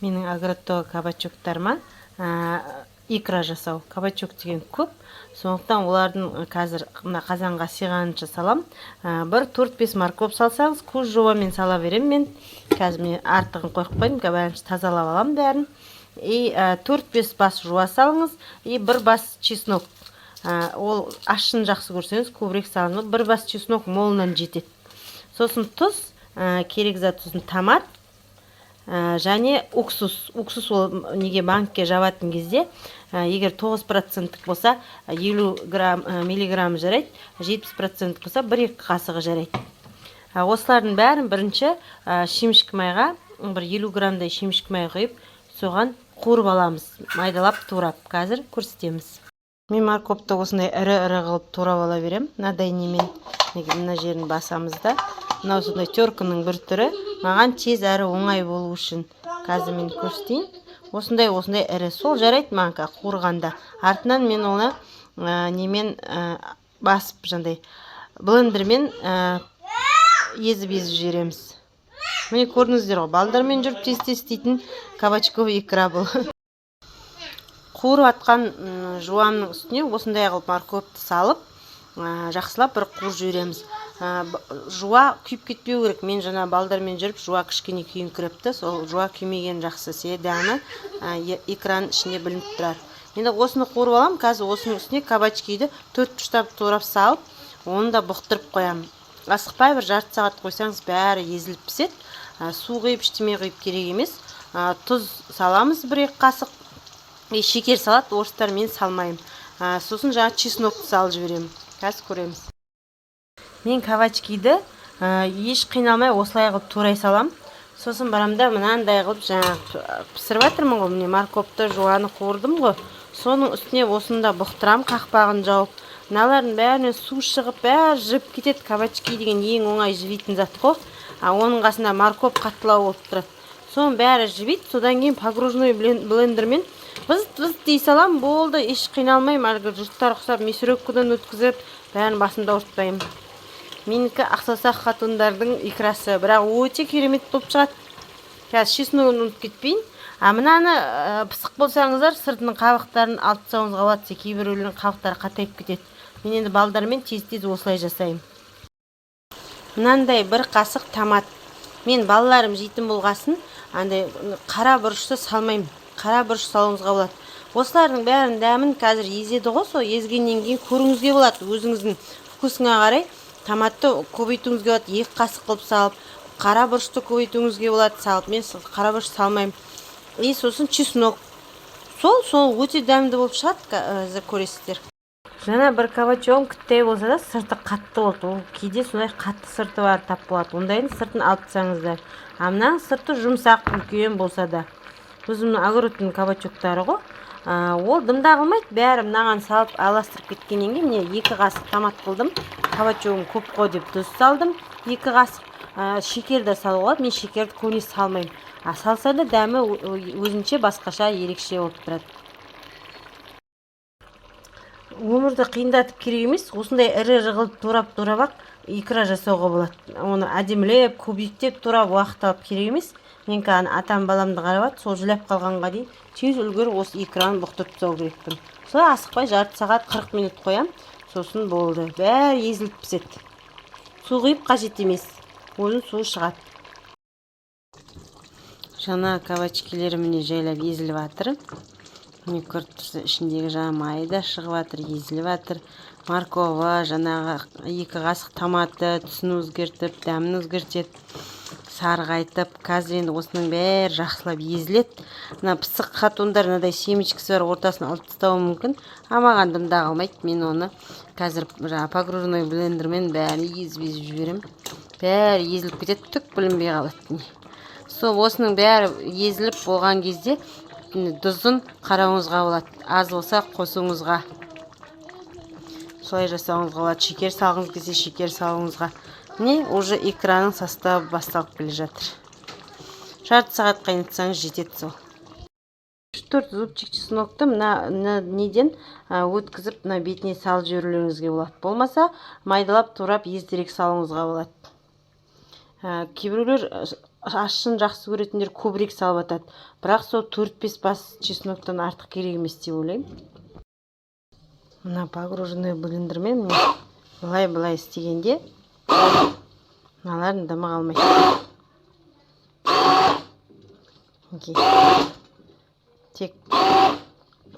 Менің огородтағы кабачоктарыма икра жасау. Кабачок деген көп. Сондықтан олардың қазір қазанға сыйғанынша салам. Бір 4-5 морковь салсаңыз, көз жобамен сала берем мен. Қазір мен артығын қойып қойдым, бәрін тазалап алам бәрін. И 4-5 бас жуа салыңыз, и бір бас чеснок. Ол ашын жақсы көрсеңіз, көбірек салыңыз. Бір бас чеснок молынан жетеді. Сосын тұз, керек зат сосын томат, және уксус. Уксус ол неге банкке жабатын кезде, егер 9% болса 50 миллиграмм жарайды, 70% болса 1-2 қасығы жарайды. Осылардың бәрін бірінші шемішкі майға, бір 50 граммдай шемішкі май құйып, соған қуырып аламыз, майдалап турап. Қазір көрсетеміз. Мен морковты осындай ірі-ірі қылып турап ала берем. Мынадай немен, мына жерін басамыз да. Мынау сондай теркінің бір түрі. Маған тез әрі оңай болу үшін қазір мен көрсетейін. Осындай ірі. Сол жарайды маңқа қуырғанда. Артынан мен оны немен басып жандай блендермен езіп жібереміз. Міне көрдіңіздер ғой, балдармен жүріп тез-тез істейтін кабачковый икра бұл. Қуырып атқан жуамның үстіне осындай қылып морковьті салып, жақсылап бір қуырып жібереміз. Жуа күйіп кетпеу керек. Мен жаңа балдармен жүріп жуа кішкене күйіңкірепті. Сол жуа күймеген жақсы, дәмі экран ішінде білініп тұрады. Енді осыны қуырып алам. Қазір осының үстіне кабачкиді 4 ұштап турап салып, оны да бұқтырып қоямын. Асықпай бір жарты сағат қойсаңыз бәрі езіліп піседі. Су құйып, ештеме құйып керек емес. Тұз саламыз 1-2 қасық. Шекер салат, орыстар мен салмайым. Сосын жаңа чеснокты салып жіберем. Қазір көреміз. Мен кабачкиді еш қиналмай осылай қылып турай салам. Сосын барамда мынандай қылып жаңа пісіріп жатырмын ғой. Міне морковьті жуаны қуырдым ғой. Соның үстіне осында бұқтырам, қақпағын жауып. Мыналардың бәрінен су шығып, бәрі жіп кетеді. Кабачки деген ең оңай жібейтін зат қой. Оның қасында морковь қаттылау болып тұрады. Соның бәрі жібейді. Содан кейін погружной блендермен выз дей салам, болды, еш қиналмайым. Әлгі жұрттар құсап, месуреккадан өткізіп, бәрін басында ұртпайым. Менікі ақсаусақ қатындардың икрасы, бірақ өте керемет болып шығады. Қазір чесногын ұмытып кетпейін. Мынаны пысық болсаңыздар, сыртының қабықтарын алып тастауыңызға болады, кейбіреулердің қабықтары қатайып кетеді. Мен енді балдармен тез-тез осылай жасаймын. Мынандай бір қасық томат. Мен балаларым жейтін болғасын, андай қара бұрышты салмаймын. Қара бұрыш салуыңызға болады. Осылардың бәрін дәмін қазір езеді ғой, сол езгеннен кейін көріңізге болады. Өзіңіздің вкусыңа қарай томатты көбейтуіңізге болады, 2 қасық қылып салып, қара бұрышты көбейтуіңізге болады салып. Мен қара бұрыш салмаймын. И сосын чеснок. Сол өте дәмді болып шығады, көресіздер. Жаңа бір кабачогым күттай болса да, сырты қатты болды. Ол кейде сондай қатты сырты бар тап болады. Ондайын сыртын алып тастаңыздар. Мына сырты жұмсақ, үлкен болса да. Өзімнің огородтың кабачоктары ғой. Ол дымда қылмайды, бәрі мынаған салып аластырып кеткеннен кейін, міне 2 қасық томат қылдым. Кабачогым көп қой деп тұз салдым. 2 қасық шекер де салуға, мен шекерді көне салмаймын. Салса да дәмі өзінше басқаша ерекше болып тұрады. Өмірді қиындатып керек емес, осындай ірі-ірі қылып турап-ақ икра жасауға болады. Оны әдемілеп, көбейіктеп турап уақыт алып керек емес. Мен атам баламды қарап, сол жүлеп қалғанға дейін тез үлгеріп осы икраны бұқтырып тастау керекпін. Солай асықпай жарты сағат 40 минут қоям, сосын болды. Бәрі езіліп піседі. Су құйып қажет емес. Оның суы шығады. Жаңа кабачкилер міне жайлап езіліп жатыр. Міне көріп тұрсыз, ішіндегі жаңа майы да шығып жатыр, езіліп жатыр. Морковы, жаңағы 2 қасық томаты түсін өзгертіп, дәмін өзгертеді. Сарғайтып, қазір енді осының бәрі жақсылап езіледі. Мына пысық қатондар мынадай семечкісі бар, ортасын алып тастауы мүмкін. Маған дымда қалмайды. Мен оны қазір погружной блендермен бәрін езіп жіберем. Бәрі езіліп кетеді, түк білінбей қалады. Сол осының бәрі езіліп болған кезде тұзын қарауыңызға болады. Аз болса қосуыңызға. Солай жасауыңызға болады. Шекер салғыңыз келсе шекер салуыңызға. Міне уже экраның составы басталып келе жатыр. Жарты сағат қайнатсаңыз жетеді сол. 4 зубчик чеснокты мына неден өткізіп, мына бетіне салып жіберулеріңізге болады. Болмаса майдалап турап ездерек салуыңызға болады. Кейбіреулер ашын жақсы көретіндер көбірек салып атады. Бірақ сол 4-5 бас чесноктан артық керек емес деп ойлаймын. Мына погруженный блендермен былай істегенде мыналардың дымы қалмайды. Тек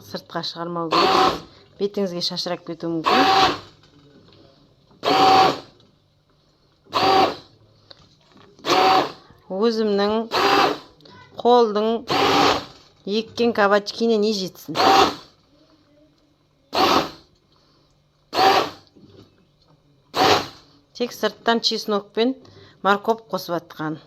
сыртқа шығармау керек. Бетіңізге шашырап кетуі мүмкін. Өзімнің қолдың еккен кабачкине не жетсін. Тек сырттан чеснок пен морковь қосып атқан.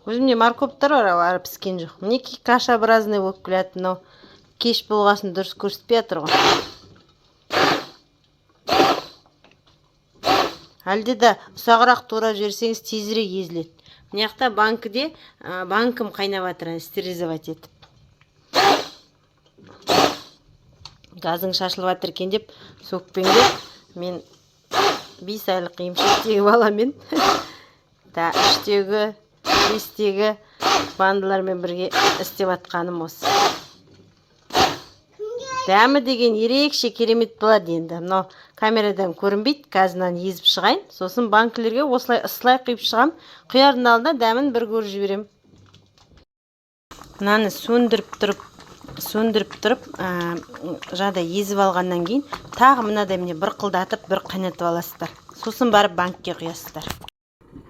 Өзімде морковьтар бар, піскен жоқ. Мінекей кашаобразный болып келеді. Мынау кеш болғасын дұрыс көрсетпей жатыр ғой. Әлде де ұсағырақ турап жіберсеңіз тезірек езіледі. Мына жақта банкіде банкім қайнап жатыр, стерилизовать етіп. Газың шашылып жатыр екен деп сөкпеңдеп, мен 5 айлық емшектегі баламен үштегі, 5-тегі бандылармен бірге істеп атқаным осы. Дәмі деген ерекше керемет болады енді. Мынау камерадан көрінбейді, қазынан езіп шығайын. Сосын банкілерге осылай ысылай құйып шығам. Құярдың алдында дәмін бір көріп жіберем. Мынаны сөндіріп тұрып, жада езіп алғаннан кейін тағы мынадай міне бір қылдатып, бір қайнатып аласыздар. Сосын барып банкке құясыздар.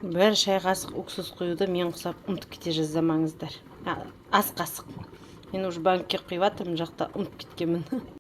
Бір шай қасық уксус құюды мен құсап ұмытып кете жаздамаңыздар. Ас қасық. Мен уже банкке құйып жатырмын, жақта ұмытып кеткенмін.